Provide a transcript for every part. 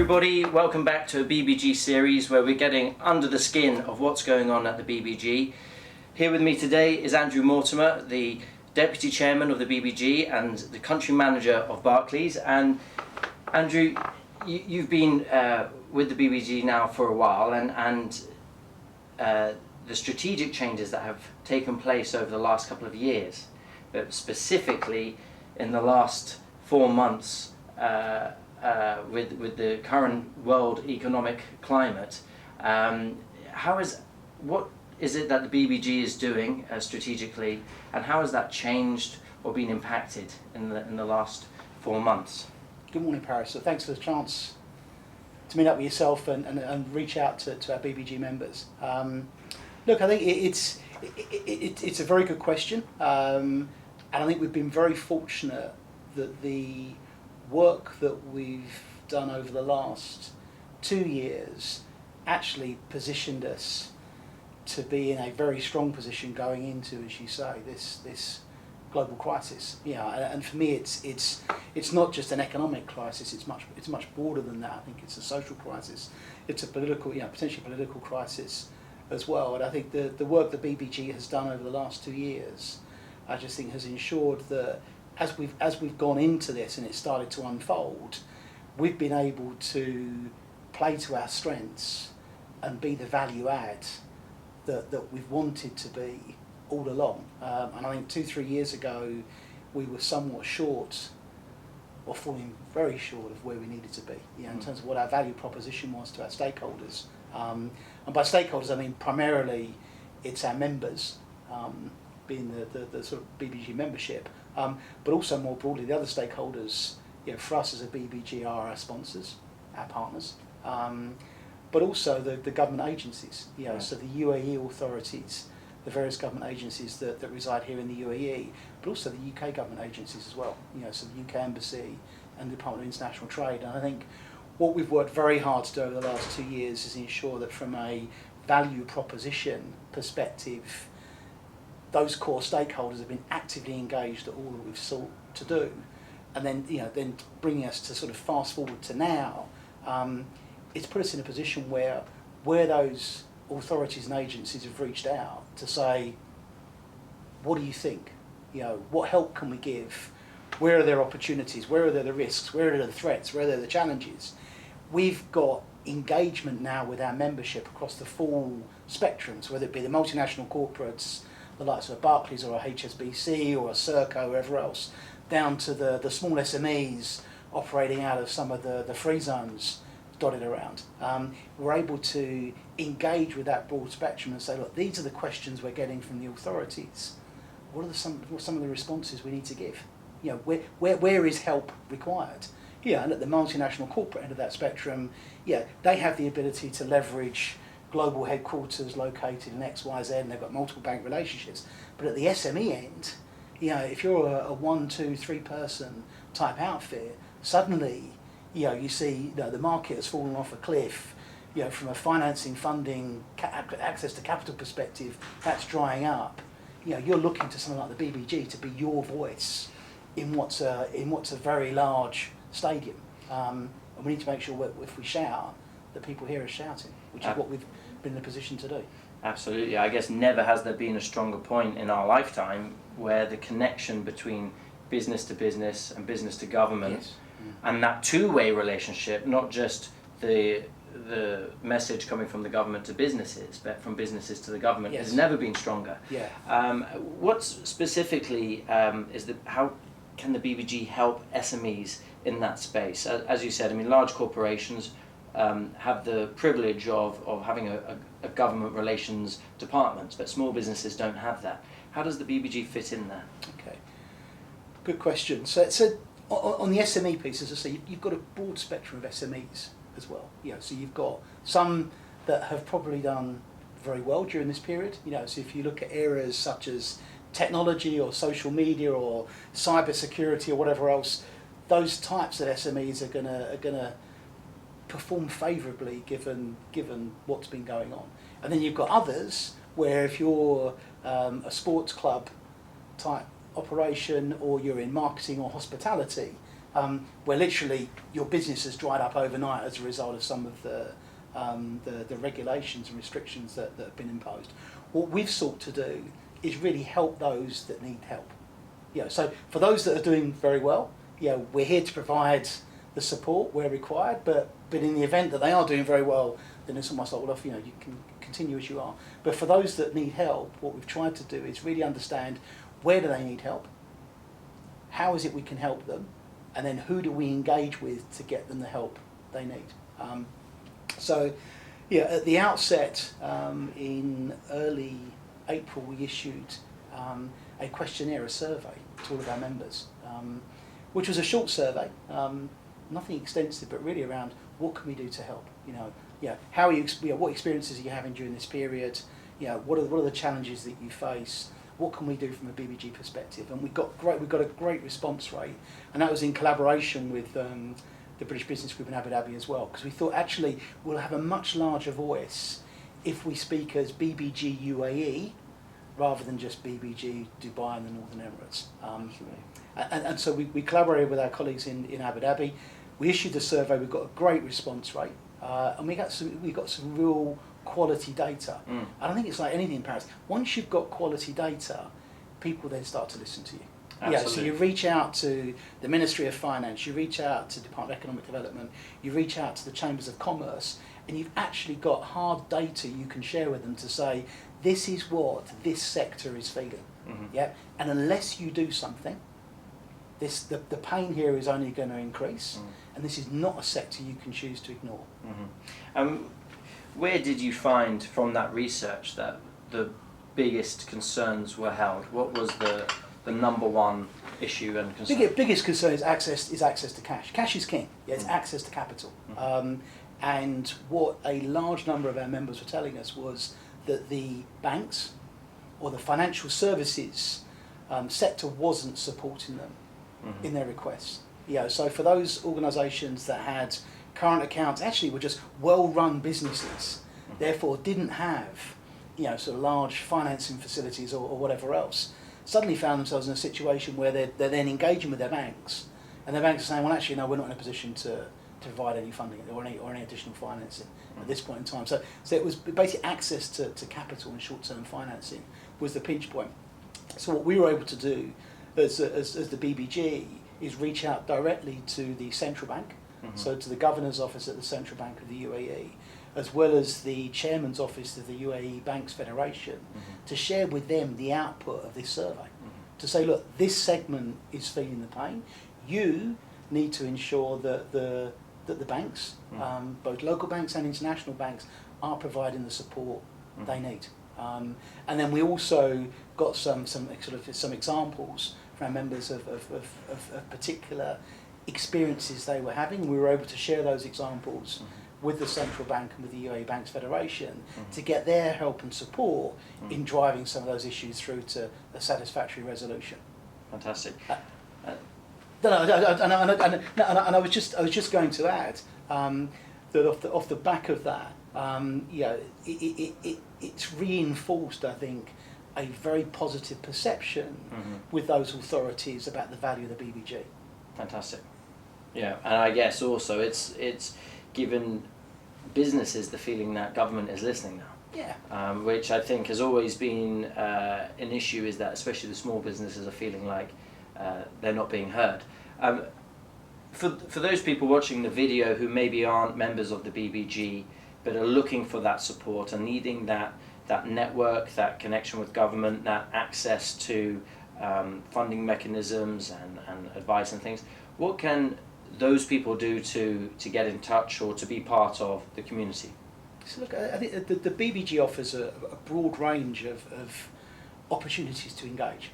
everybody, welcome back to a BBG series where we're getting under the skin of what's going on at the BBG. Here with me today is Andrew Mortimer, the Deputy Chairman of the BBG and the Country Manager of Barclays. And Andrew, you've been with the BBG now for a while, and the strategic changes that have taken place over the last couple of years, but specifically in the last 4 months, with the current world economic climate, what is it that the BBG is doing strategically, and how has that changed or been impacted in the last 4 months? Good morning, Paris. So thanks for the chance to meet up with yourself and reach out to our BBG members. Look, I think it's a very good question, and I think we've been very fortunate that the work that we've done over the last 2 years actually positioned us to be in a very strong position going into, as you say, this global crisis. And for me, it's not just an economic crisis. It's much broader than that. I think it's a social crisis. It's a political, potentially political crisis as well. And I think the work that BBG has done over the last 2 years, I just think has ensured that as we've gone into this and it started to unfold, we've been able to play to our strengths and be the value add that we've wanted to be all along. And I think 2-3 years ago, we were somewhat short, or falling very short of where we needed to be, in terms of what our value proposition was to our stakeholders. And by stakeholders, I mean primarily it's our members, being the sort of BBG membership, but also more broadly the other stakeholders. For us as a BBG are our sponsors, our partners, but also the government agencies. So the UAE authorities, the various government agencies that reside here in the UAE, but also the UK government agencies as well. So the UK Embassy and the Department of International Trade. And I think what we've worked very hard to do over the last 2 years is ensure that from a value proposition perspective, those core stakeholders have been actively engaged at all that we've sought to do. And then, then bringing us to sort of fast forward to now, it's put us in a position where those authorities and agencies have reached out to say, what do you think? What help can we give? Where are there opportunities? Where are there the risks? Where are there the threats? Where are there the challenges? We've got engagement now with our membership across the full spectrum, so whether it be the multinational corporates, the likes of a Barclays or a HSBC or a Serco or wherever else, down to the small SMEs operating out of some of the free zones dotted around. We're able to engage with that broad spectrum and say, look, these are the questions we're getting from the authorities. What are some of the responses we need to give? Where is help required? And at the multinational corporate end of that spectrum, they have the ability to leverage global headquarters located in XYZ, and they've got multiple bank relationships. But at the SME end, if you're a 1, 2, 3 person type outfit, suddenly, you see the market has fallen off a cliff. From a financing, funding, access to capital perspective, that's drying up. You're looking to something like the BBG to be your voice in what's a very large stadium, and we need to make sure if we shout, that people hear us shouting, which is what we've been in a position to do. Absolutely. I guess never has there been a stronger point in our lifetime where the connection between business to business and business to government, yes, and that two-way relationship, not just the message coming from the government to businesses, but from businesses to the government, yes, has never been stronger. Yeah. What specifically how can the BBG help SMEs in that space? As you said, large corporations have the privilege of having a government relations department, but small businesses don't have that. How does the BBG fit in there? Okay, good question. So on the SME piece, as I say, you've got a broad spectrum of SMEs as well. So you've got some that have probably done very well during this period. So if you look at areas such as technology or social media or cyber security or whatever else, those types of SMEs are gonna perform favourably given what's been going on. And then you've got others where if you're a sports club type operation or you're in marketing or hospitality, where literally your business has dried up overnight as a result of some of the regulations and restrictions that have been imposed. What we've sought to do is really help those that need help. So for those that are doing very well, we're here to provide the support where required, but in the event that they are doing very well, then it's almost like, well, you can continue as you are. But for those that need help, what we've tried to do is really understand, where do they need help, how is it we can help them, and then who do we engage with to get them the help they need. At the outset, in early April, we issued a questionnaire, a survey to all of our members, which was a short survey, nothing extensive, but really around what can we do to help. How are you? What experiences are you having during this period? What are the challenges that you face? What can we do from a BBG perspective? And we got a great response rate, and that was in collaboration with the British Business Group in Abu Dhabi as well, because we thought actually we'll have a much larger voice if we speak as BBG UAE rather than just BBG Dubai and the Northern Emirates. And so we collaborated with our colleagues in Abu Dhabi. We issued the survey. We got a great response rate, and we got some real quality data. I don't think it's like anything in Paris. Once you've got quality data, people then start to listen to you. Absolutely. So you reach out to the Ministry of Finance, you reach out to the Department of Economic Development, you reach out to the Chambers of Commerce, and you've actually got hard data you can share with them to say, this is what this sector is feeling. And unless you do something, the pain here is only going to increase, and this is not a sector you can choose to ignore. Where did you find from that research that the biggest concerns were held? What was the number one issue and concern? Biggest concern is access to cash. Cash is king. It's access to capital. And what a large number of our members were telling us was that the banks or the financial services sector wasn't supporting them in their requests. So for those organisations that had current accounts, actually were just well-run businesses, therefore didn't have sort of large financing facilities or whatever else, suddenly found themselves in a situation where they're then engaging with their banks, and their banks are saying, well, actually, no, we're not in a position to provide any funding or any additional financing at this point in time. So it was basically access to capital and short-term financing was the pinch point. So what we were able to do as the BBG is reach out directly to the central bank, so to the Governor's Office at the Central Bank of the UAE, as well as the Chairman's Office of the UAE Banks Federation, to share with them the output of this survey. To say, look, this segment is feeling the pain. You need to ensure that the banks, both local banks and international banks, are providing the support they need. And then we also got some examples from our members of particular experiences they were having. We were able to share those examples with the Central Bank and with the UAE Banks Federation to get their help and support in driving some of those issues through to a satisfactory resolution. Fantastic. And I was just going to add that off the back of that, it's reinforced, I think, a very positive perception with those authorities about the value of the BBG. Fantastic. Yeah, and I guess also it's given businesses the feeling that government is listening now. Yeah. Which I think has always been an issue, is that especially the small businesses are feeling like they're not being heard. For those people watching the video who maybe aren't members of the BBG but are looking for that support and needing that network, that connection with government, that access to funding mechanisms and advice and things, what can those people do to get in touch or to be part of the community? So look, I think the BBG offers a broad range of opportunities to engage.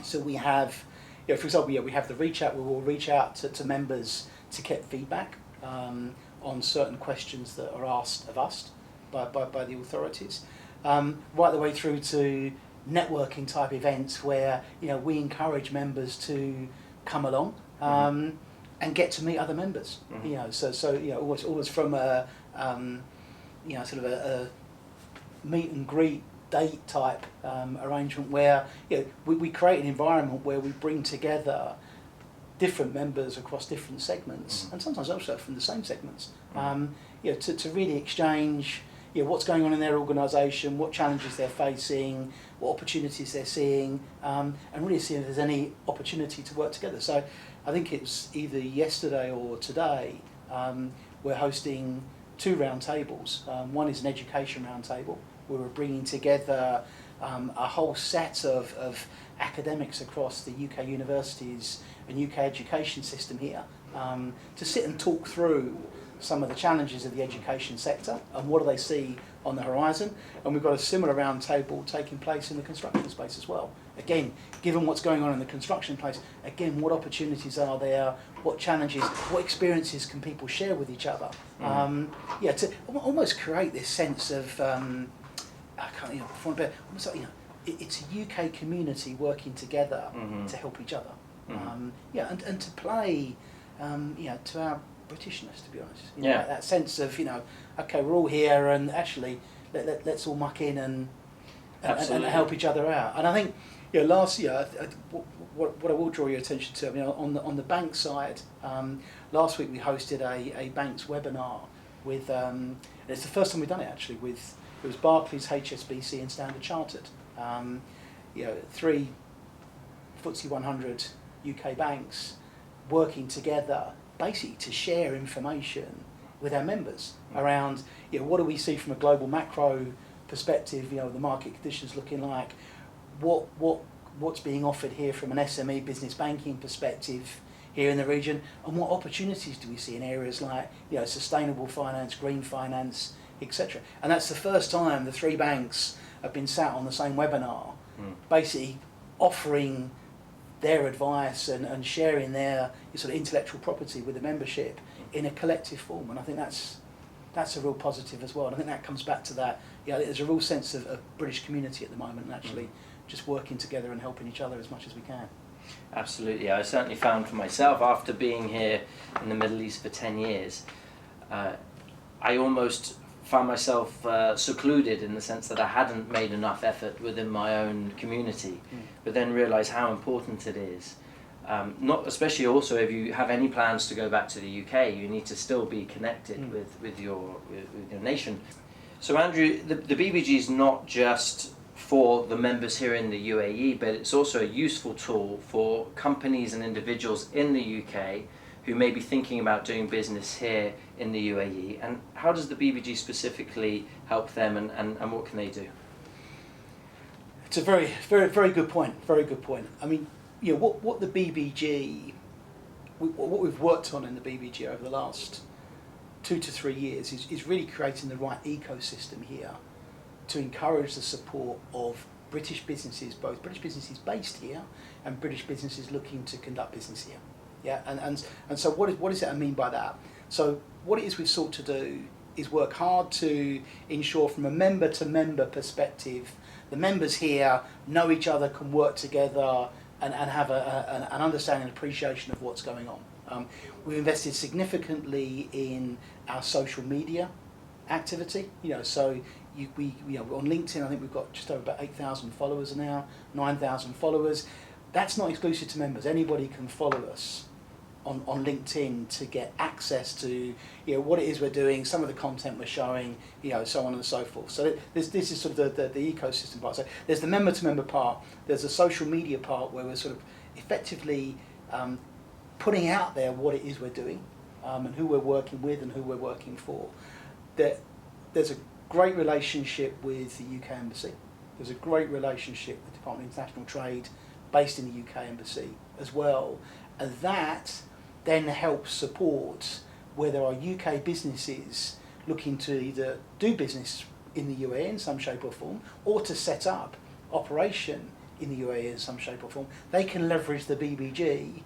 So we have, for example, we have the reach out. We will reach out to members to get feedback on certain questions that are asked of us by the authorities, right the way through to networking type events where we encourage members to come along and get to meet other members. Always from a sort of a meet and greet date type arrangement where we create an environment where we bring together different members across different segments, and sometimes also from the same segments. To really exchange, what's going on in their organisation, what challenges they're facing, what opportunities they're seeing, and really see if there's any opportunity to work together. So I think it's either yesterday or today, we're hosting 2 roundtables. One is an education roundtable, where we're bringing together a whole set of academics across the UK universities and UK education system here to sit and talk through some of the challenges of the education sector and what do they see on the horizon. And we've got a similar round table taking place in the construction space as well. Again, given what's going on in the construction place, again, what opportunities are there, what challenges, what experiences can people share with each other? To almost create this sense of, almost like, it's a UK community working together to help each other. And to play, to our Britishness, to be honest. Like that sense of, okay, we're all here, and actually let's all muck in and help each other out. And I think, last year, what I will draw your attention to, on the bank side, last week we hosted a banks webinar with, it's the first time we've done it actually, it was Barclays, HSBC and Standard Chartered. 3 FTSE 100 UK banks working together basically to share information with our members around what do we see from a global macro perspective, the market conditions looking like, what's being offered here from an SME business banking perspective here in the region, and what opportunities do we see in areas like sustainable finance, green finance, etc. And that's the first time the 3 banks have been sat on the same webinar, basically offering their advice and sharing their sort of intellectual property with the membership in a collective form. And I think that's a real positive as well. And I think that comes back to that, there's a real sense of British community at the moment, and actually just working together and helping each other as much as we can. Absolutely. I certainly found for myself, after being here in the Middle East for 10 years, I almost found myself secluded in the sense that I hadn't made enough effort within my own community, but then realised how important it is. Not especially also if you have any plans to go back to the UK, you need to still be connected with your nation. So Andrew, the BBG is not just for the members here in the UAE, but it's also a useful tool for companies and individuals in the UK who may be thinking about doing business here in the UAE. And how does the BBG specifically help them, and what can they do? It's a very, very, very good point. Very good point. I mean, what the BBG, what we've worked on in the BBG over the last 2 to 3 years is really creating the right ecosystem here to encourage the support of British businesses, both British businesses based here and British businesses looking to conduct business here. And so what does that mean by that? So what it is we've sought to do is work hard to ensure from a member-to-member perspective, the members here know each other, can work together and have an understanding and appreciation of what's going on. We've invested significantly in our social media activity. So we on LinkedIn, I think we've got just over about 8,000 followers now, 9,000 followers. That's not exclusive to members. Anybody can follow us on LinkedIn to get access to what it is we're doing, some of the content we're showing, so on and so forth. So this is sort of the ecosystem part. So there's the member-to-member part, there's the social media part where we're sort of effectively putting out there what it is we're doing and who we're working with and who we're working for. There's a great relationship with the UK Embassy. There's a great relationship with the Department of International Trade based in the UK Embassy as well. And that then helps support where there are UK businesses looking to either do business in the UAE in some shape or form, or to set up operation in the UAE in some shape or form. They can leverage the BBG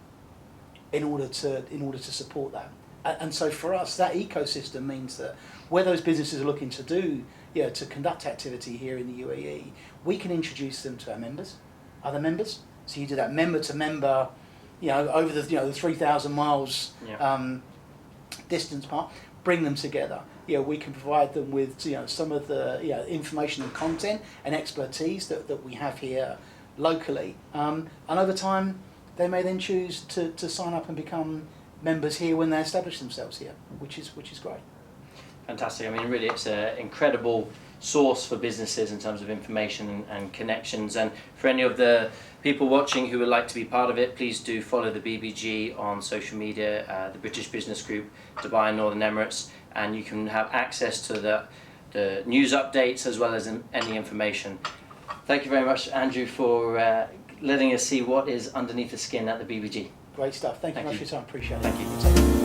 in order to support that. And so for us, that ecosystem means that where those businesses are looking to do, to conduct activity here in the UAE, we can introduce them to our members, other members. So you do that member to member, over the the 3,000 miles distance part, bring them together. We can provide them with some of the information and content and expertise that we have here locally, and over time they may then choose to sign up and become members here when they establish themselves here, which is great. Fantastic. I mean, really, it's an incredible source for businesses in terms of information and connections. And for any of the people watching who would like to be part of it, please do follow the BBG on social media, the British Business Group, Dubai and Northern Emirates, and you can have access to the news updates as well as any information. Thank you very much, Andrew, for letting us see what is underneath the skin at the BBG. Great stuff. Thank you very much for your time. Appreciate it. Thank you.